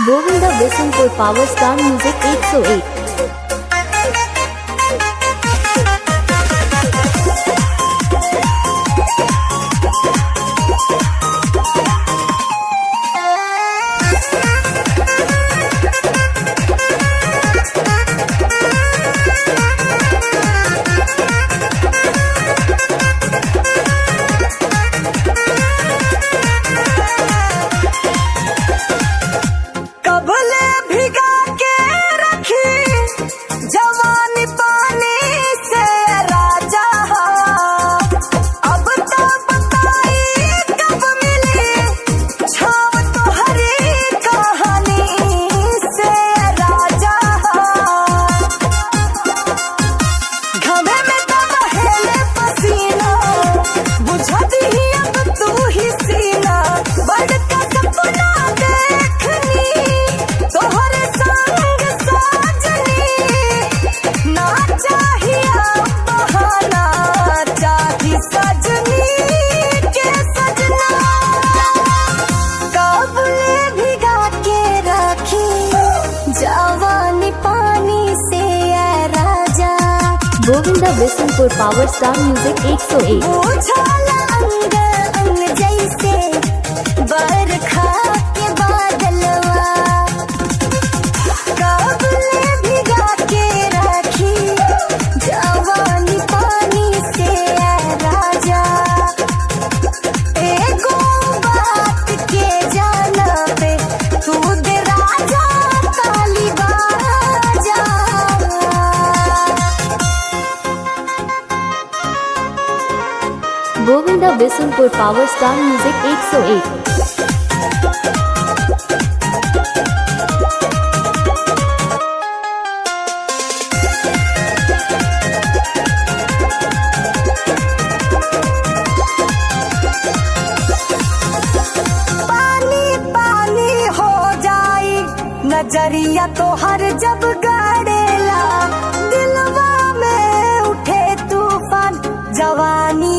Govinda Bishanpur power star music 101। Govinda Bishanpur power star music 101। Govinda Bishanpur power star music 101। पानी पानी हो जाई नजरिया तो हर जब गड़ेला, दिलवा में उठे तूफान जवानी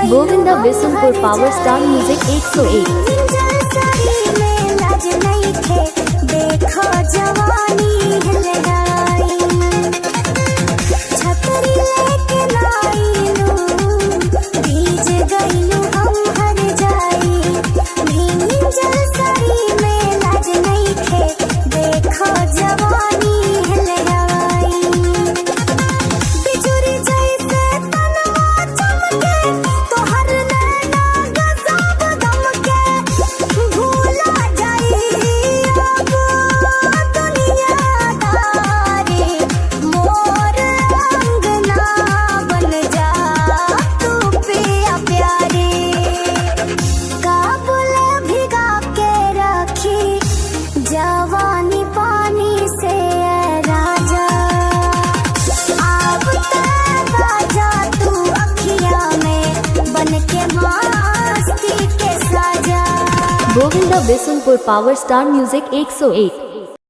Govinda Bishanpur power star music 101। देखो जवानी छतरी लेके लाइलू, भीज गईलू हम हर जाई, भींजल साड़ी में लाज नहीं थे, देखो जवानी हिलगाई, बिजुरी जैसे तनवा चमके, तो हर नैना गजब दमके, भूला जाई अब दुनियादारी, मोर अंगना बन जा तू पिया प्यारी, काबुल भिगा के रखी जवानी पानी से राजा, अब राजा तू अखिया में बन के मस्ती के साजा। Govinda Bishanpur power star music 101।